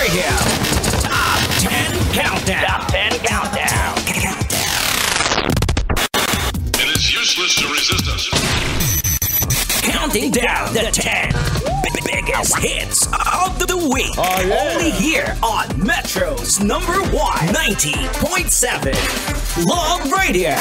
Radio Top 10 Countdown. Top 10 Countdown. It is useless to resist us. Counting down the 10 biggest hits of the week. Oh, yeah. Only here on Metro's number 1, 90.7 Love Radio.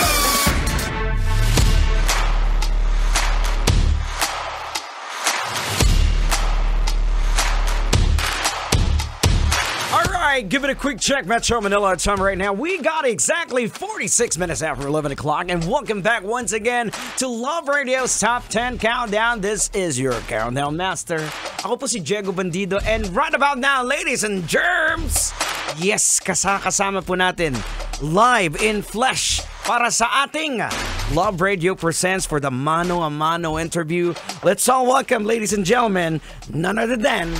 Alright, give it a quick check, Metro Manila time right now. We got exactly 46 minutes after 11 o'clock, and welcome back once again to Love Radio's Top 10 Countdown. This is your Countdown Master. Ako po si Diego Bandido, and right about now, ladies and germs, yes, kasama po natin live in flesh para sa ating Love Radio Presents for the Mano a Mano interview. Let's all welcome, ladies and gentlemen, none other than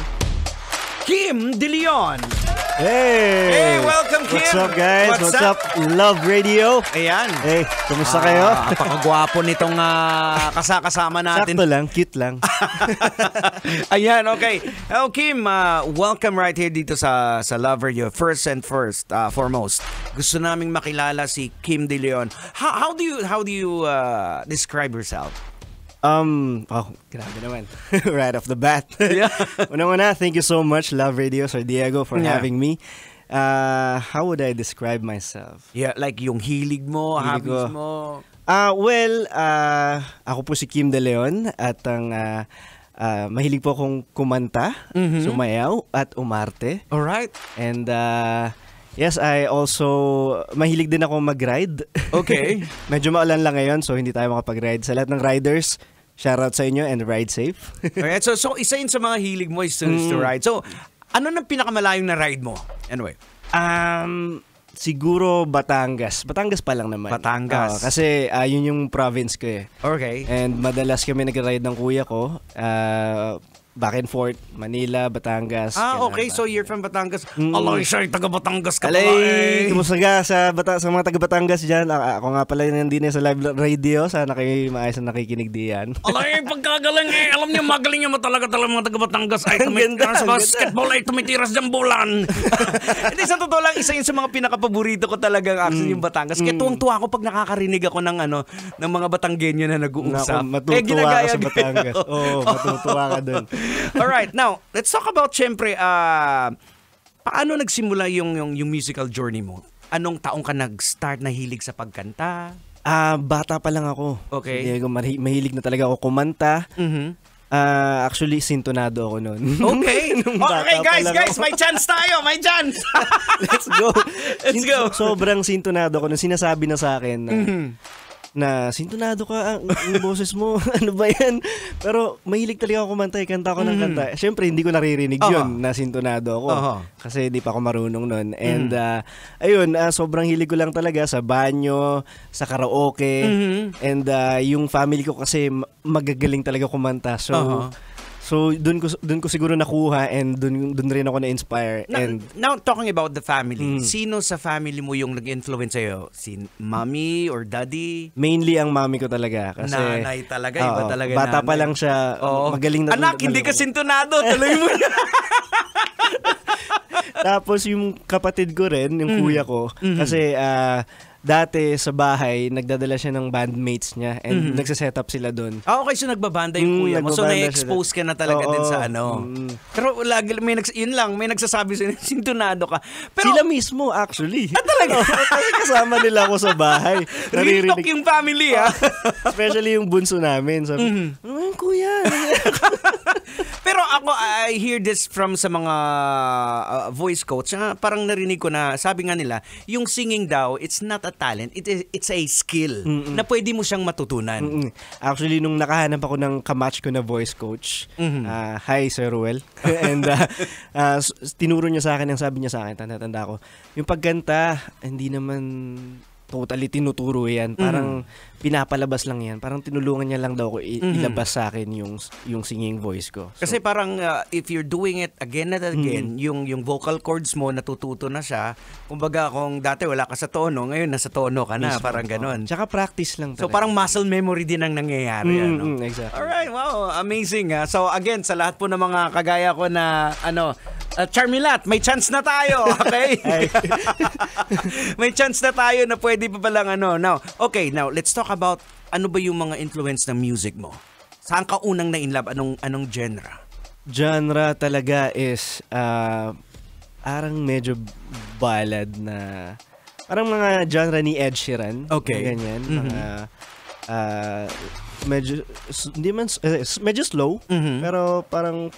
Kim De Leon. Hey! Hey, welcome, Kim! What's up, guys? What's up? Love Radio. Ayan. Hey, kumusta kayo? Napakagwapo nitong kasama natin. Sakto lang, cute lang. Ayan, okay. Oh, Kim, welcome right here dito sa Love Radio. First, foremost, gusto naming makilala si Kim De Leon. How do you describe yourself? Grabe naman. Right off the bat. Yeah. Una, thank you so much, Love Radio, Sir Diego, for having me. How would I describe myself? Yeah, like yung hilig mo, hobbies mo. Ako po si Kim De Leon at ang mahilig po akong kumanta, sumayaw at umarte. Alright. And yes, I also mahilig din ako mag-ride. Okay. Medyo maulan lang ngayon, so hindi tayo makapag-ride. Sa lahat ng riders, shoutout sa inyo and ride safe. Alright, so isa yun sa mga hilig mo is to ride. So, ano nang pinakamalayong na ride mo? Anyway. Siguro Batangas. Batangas pa lang naman. Batangas. Kasi yun yung province ko eh. Okay. And madalas kami nag-ride ng kuya ko. Back and forth, Manila, Batangas. Okay. So you're from Batangas. Alay, siya, taga Batangas ka pala Alay, kumusta ka sa mga taga Batangas dyan? Ako nga pala nandun sa live radio. Sana kayo maayos na nakikinig diyan. Alay, pagkagaling eh. Alam niyo, magaling niyo talaga mga taga Batangas. Ay, sa basketball ay tumitiras dyan bulan. Hindi, sa totoo lang, isa yun sa mga pinakapaborito ko talagang actually yung Batangas. Kaya tuwang-tuwa ako pag nakakarinig ako ng mga Batanggenyo na nag-uusap. Matutuwa ka sa Batangas. Oo, matutuwa ka dun. Alright, now, let's talk about, syempre, paano nagsimula yung musical journey mo? Anong taong ka nag-start na hilig sa pagkanta? Bata pa lang ako. Okay. Diego, mahilig na talaga ako kumanta. Actually, sintonado ako noon. Okay. Okay, guys, may chance tayo. May chance. Let's go. Let's go. Sobrang sintonado ako nung sinasabi na sa akin na sintonado ka ang boses mo. Ano ba yan? Pero mahilig talaga ako kumanta. Kanta ako ng kanta. Siyempre, hindi ko naririnig yun na sintonado ako. Kasi hindi pa ako marunong nun. And ayun, sobrang hilig ko lang talaga sa banyo, sa karaoke. And yung family ko kasi magagaling talaga kumanta. So doon ko siguro nakuha and doon rin ako na-inspire. Now talking about the family, sino sa family mo yung nag-influence sa'yo? Si mommy or daddy? Mainly ang mommy ko talaga. Kasi, nanay talaga, iba talaga bata nanay. pa lang siya, magaling na. Anak, hindi ka sintonado, tuloy mo na. Tapos yung kapatid ko rin, yung kuya ko, kasi dati sa bahay, nagdadala siya ng bandmates niya and nagsaset up sila doon. Okay, so nagbabanda yung kuya mo. So na-expose ka na talaga din sa ano. Pero lagi, yun lang, may nagsasabi sa'yo, sintonado ka. Pero, sila mismo, actually. Talaga? Kasi kasama nila ako sa bahay. Real talk yung family, ha? Especially yung bunso namin. Sabi, ano yung kuya? Pero ako, I hear this from sa mga voice coach. Parang narinig ko na, sabi nga nila, yung singing daw, it's not a talent, it's a skill na pwede mo siyang matutunan. Actually, nung nakahanap ako ng kamatch ko na voice coach, hi Sir Ruel, and tinuro niya sa akin, ang sabi niya sa akin, tanda ko, yung pagkanta, hindi naman totally tinuturo yan. Parang pinapalabas lang yan. Parang tinulungan niya lang daw ko ilabas sa akin yung singing voice ko. So, kasi parang if you're doing it again and again, yung vocal cords mo natututo na siya. Kumbaga kung dati wala ka sa tono, ngayon nasa tono ka na. Parang ganon. Tsaka practice lang talaga. So parang muscle memory din ang nangyayari. Exactly. Alright, wow, amazing. So again, sa lahat po ng mga kagaya ko na Charmilat, may chance na tayo, okay? May chance na tayo na pwede pa palang ano. Now, okay, now let's talk about ano ba yung mga influence ng music mo? Saan ka unang na-inlove? Anong genre? Genre talaga is parang medyo ballad na parang mga genre ni Ed Sheeran. Okay. Ganyan. Mga medyo hindi man medyo slow pero parang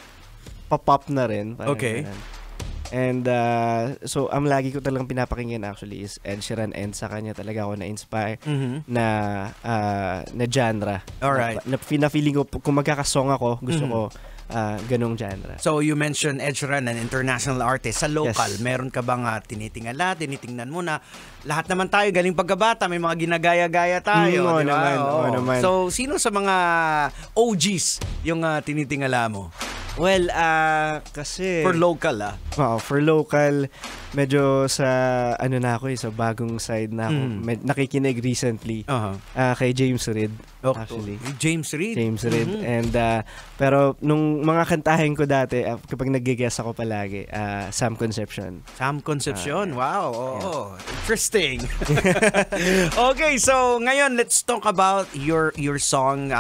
pa-pop na rin. Okay. Ganyan. And so ang lagi ko talagang pinapakinggan actually is Ed Sheeran, and sa kanya talaga ako na-inspire na genre. Alright. Na feeling ko kung magkakasong ako, gusto ko ganong genre. So you mentioned Ed Sheeran, an international artist. Sa local, Yes. meron ka bang tinitingnan mo na lahat naman tayo galing pagkabata, may mga ginagaya-gaya tayo, Oo di ba? naman, Oo. oo naman. So sino sa mga OGs yung tinitingala mo? Well, kasi For local, for local, medyo sa ano na ako sa bagong side na ako. Nakikinig recently kay James Reid, actually. James Reid. James Reid. And pero nung mga kantahin ko dati, kapag nag-guest ako palagi, Sam Concepcion. Sam Concepcion. Wow. Oh, interesting. Okay, so ngayon let's talk about your song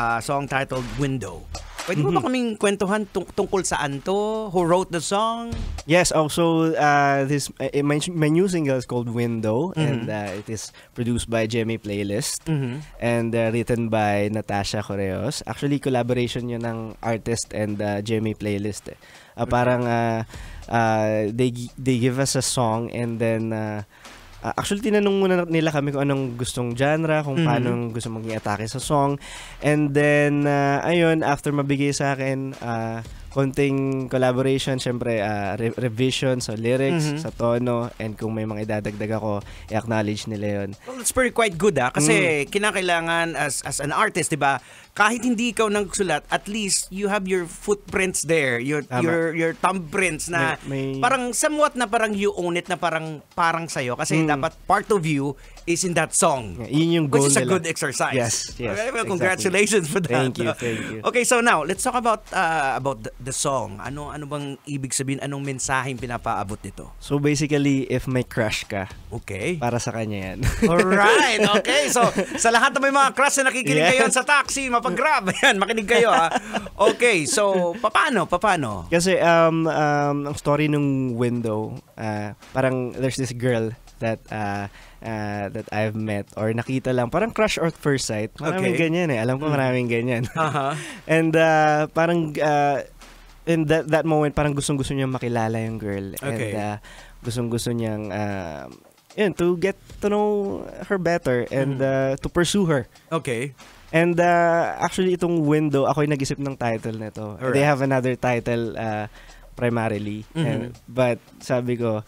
titled Window. Pwede mo ba kaming kwentuhan tungkol saan to? Who wrote the song? Yes, also this my new single is called Window, and it is produced by Jemmy Playlist and written by Natasha Correos. Actually, collaboration yun ng artist and Jemmy Playlist. Parang they give us a song, and then actually, tinanong muna nila kami kung anong gustong genre, kung paano gusto maging atake sa song. And then, ayun, after mabigay sa akin, konting collaboration, syempre, revision sa lyrics, sa tono, and kung may mga idadagdag ako, i-acknowledge nila yun. Well, it's pretty quite good kasi kinakailangan as an artist, 'di ba? Kahit hindi ikaw nang sulat, at least you have your footprints there, your thumbprints na parang somewhat na parang you own it, na parang sa'yo kasi dapat part of you is in that song. Yun yung goal which is a nila. good exercise. Yes, Okay, well, exactly. congratulations for that. Thank you. Okay, so now let's talk about the song. Ano bang ibig sabihin? Anong mensaheng pinapaabot nito? So basically, if may crush ka, Okay. para sa kanya yan. Alright, okay. So, sa lahat ng may mga crush na nakikinig kayo sa taxi, mapag-grab, ayan, makinig kayo, Okay, so, paano? Kasi ang story nung Window, parang there's this girl that I've met or nakita lang, parang crush at first sight. Maraming ganyan alam ko maraming ganyan. And parang in that moment, parang gustong-gusto niyang makilala yung girl. Okay. And gustong-gusto niyang to get to know her better and to pursue her. Okay. And actually, itong Window, ako yung nag-isip ng title nito. Alright. They have another title primarily. But sabi ko,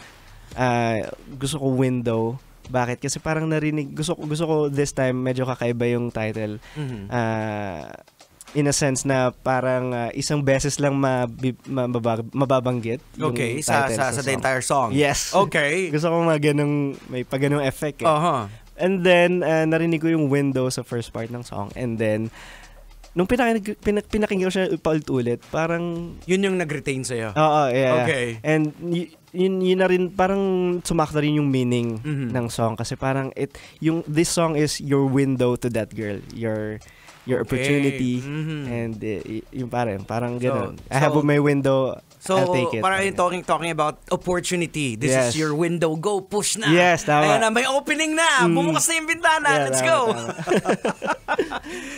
gusto ko Window. Bakit? Kasi parang narinig, gusto ko this time, medyo kakaiba yung title. In a sense na parang isang beses lang mababanggit yung Okay, title sa the entire song. Yes. Okay. Gusto ko may ganung effect. Uh-huh. And then, narinig ko yung Window sa first part ng song. And then, nung pinakinggan ko siya paulit-ulit, parang... Yun yung nag-retain sa'yo? Oo, yeah. Okay. And yun na rin, parang sumakta rin yung meaning ng song. Kasi parang, this song is your window to that girl. Your opportunity. And yung parang ganun. I have my window, I'll take it. Parang yung talking about opportunity. This is your window. Go, push na. Yes, tama. Ayan na, may opening na. Bumukas na yung bintana. Yeah, Let's tama, go. tama.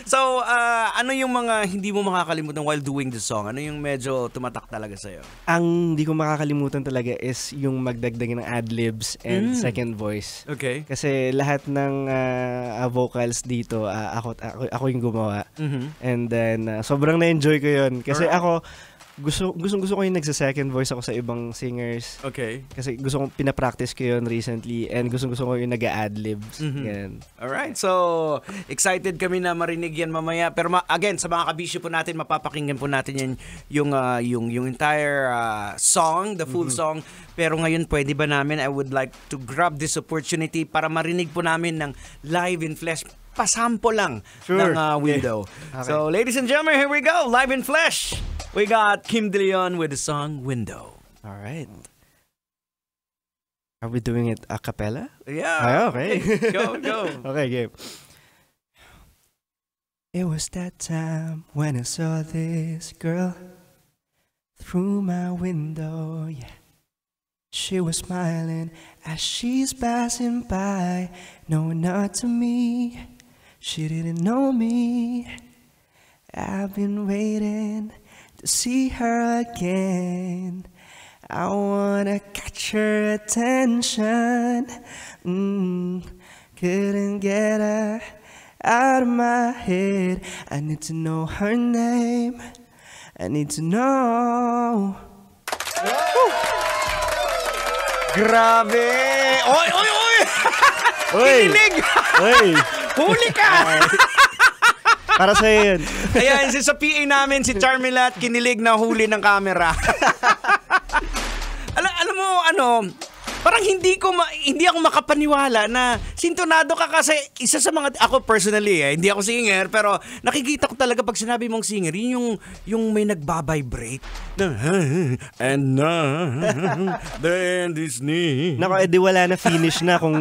So, ano yung mga hindi mo makakalimutan while doing the song? Ano yung medyo tumatak talaga sa'yo? Ang hindi ko makakalimutan talaga is yung magdagdag ng ad-libs and second voice. Okay. Kasi lahat ng vocals dito, ako yung gumawa. And then, sobrang na-enjoy ko yun. Kasi ako, gusto ko yung nagsa-second voice ako sa ibang singers. Okay. Kasi gusto kong pinapractice ko yun recently and gusto ko yung nag-a-adlibs. Ganun. Alright, so excited kami na marinig yan mamaya. Pero again, sa mga kabisyo po natin, mapapakinggan po natin yan yung entire song, the full song. Pero ngayon, pwede ba namin, I would like to grab this opportunity para marinig po namin ng live in flesh. Pasampo lang ng Window. Yeah. Okay. So, ladies and gentlemen, here we go. Live in flesh. We got Kim De Leon with the song Window. All right. Are we doing it a cappella? Yeah. Okay. Go. Okay, game. It was that time when I saw this girl through my window, yeah. She was smiling as she's passing by. No, not to me. She didn't know me. I've been waiting to see her again. I wanna catch her attention. Couldn't get her out of my head. I need to know her name. I need to know. Grabe! Oy! Kinilig! Oy! Huli ka! Para sa'yo yun. Ayan, sa PA namin, si Charmilat, kinilig na huli ng camera. Alam mo, parang hindi ako makapaniwala na sintonado ka kasi isa sa mga, ako personally hindi ako singer, pero nakikita ko talaga pag sinabi mong singer, yun yung may nagbabibrate and the end is near. Nako, edi wala na finish na kung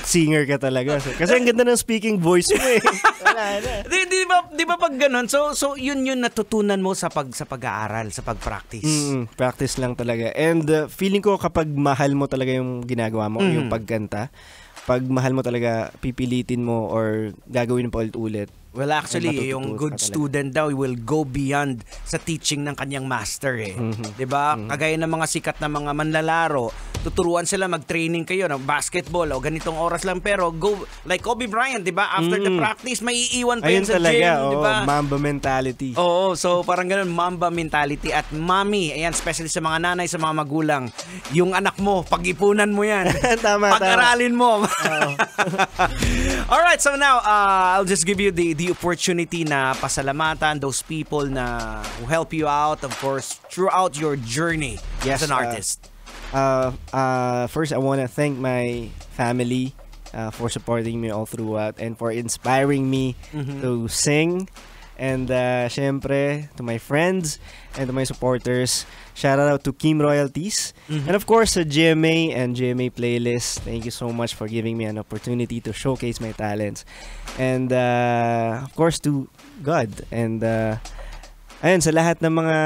singer ka talaga. Kasi ang ganda ng speaking voice mo eh. Wala na. Di ba pag ganun? So yun natutunan mo sa pag-aaral, sa pag-practice. Practice lang talaga. And feeling ko kapag mahal mo talaga yung ginagawa mo, yung pagkanta, pag mahal mo talaga, pipilitin mo or gagawin mo pa ulit-ulit. Well, actually, yung good student daw will go beyond sa teaching ng kanyang master eh. 'Di ba? Kagaya ng mga sikat na mga manlalaro, tuturuan sila mag-training kayo ng basketball o ganitong oras lang, pero go like Kobe Bryant, 'di ba? After the practice, may iiwan pa yan sa talaga, gym, 'di ba? Mamba mentality. Oo, so parang ganun, Mamba mentality. At mommy, ayan, especially sa mga nanay, sa mga magulang, yung anak mo, pag-ipunan mo yan. Tama. Pag-aralin mo. Alright, so now, I'll just give you the opportunity na pasalamatan those people na who help you out, of course, throughout your journey as an artist. First, I want to thank my family for supporting me all throughout and for inspiring me to sing. And syempre, to my friends and to my supporters, shout out to Kim Royalties. And of course, GMA and GMA Playlist. Thank you so much for giving me an opportunity to showcase my talents. And of course, to God. And ayun, sa lahat ng mga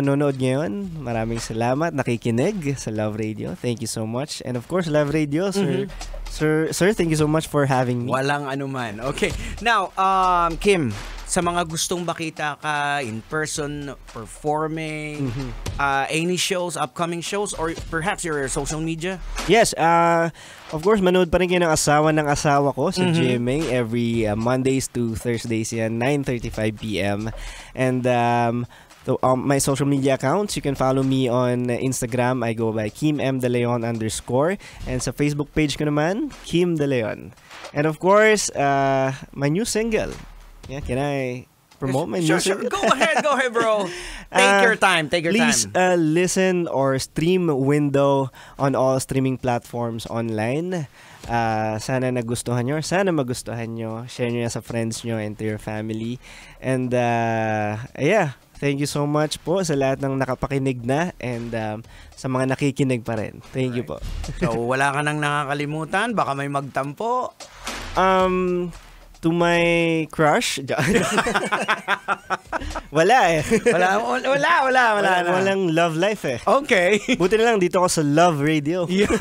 nanonood ngayon, maraming salamat, nakikinig sa Love Radio. Thank you so much. And of course, Love Radio, Sir, thank you so much for having me. Walang anuman. Okay. Now, Kim, sa mga gustong makita ka in person, performing, any shows, upcoming shows, or perhaps your social media? Yes, of course, manood pa rin kayo ng asawa ko sa GMA every Mondays to Thursdays yan, 9:35 p.m. And my social media accounts, you can follow me on Instagram. I go by Kim M. De Leon _ and sa Facebook page ko naman, Kim De Leon. And of course, my new single. Yeah, can I promote my new single? Go ahead, bro. Take your time. Please listen or stream Window on all streaming platforms online. Sana nagustuhan nyo. Sana magustuhan nyo. Share nyo sa friends nyo and to your family. And yeah, thank you so much po sa lahat ng nakapakinig na and sa mga nakikinig pa rin. Thank you po. So, wala ka nang nakakalimutan? Baka may magtampo? To my crush? Wala eh. Wala na. Walang love life eh. Okay. Buti na lang dito ako sa Love Radio. Yeah.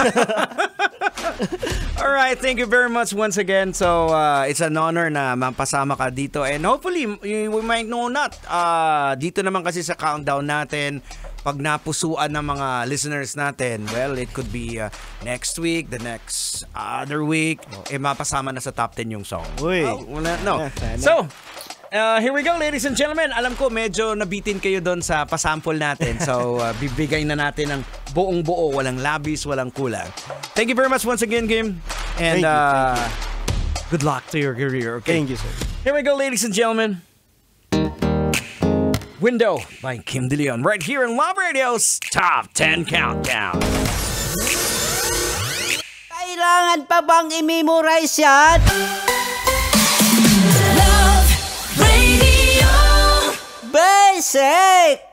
Alright, thank you very much once again. So, it's an honor na mapasama ka dito. And hopefully, we might know not. Dito naman kasi sa countdown natin, pag napusuan ng mga listeners natin, well, it could be next week, the next other week, mapasama na sa top 10 yung song. Uy. No. So, here we go, ladies and gentlemen. Alam ko, medyo nabitin kayo doon sa pasample natin. So, bibigay na natin ng buong buo. Walang labis, walang kulang. Thank you very much once again, Kim. And Thank you. Good luck to your career, okay? Thank you, sir. Here we go, ladies and gentlemen. Window by Kim De Leon, right here in Love Radio's Top 10 Countdown. Kailangan pa bang i-memorize yan? Love Radio. Basic!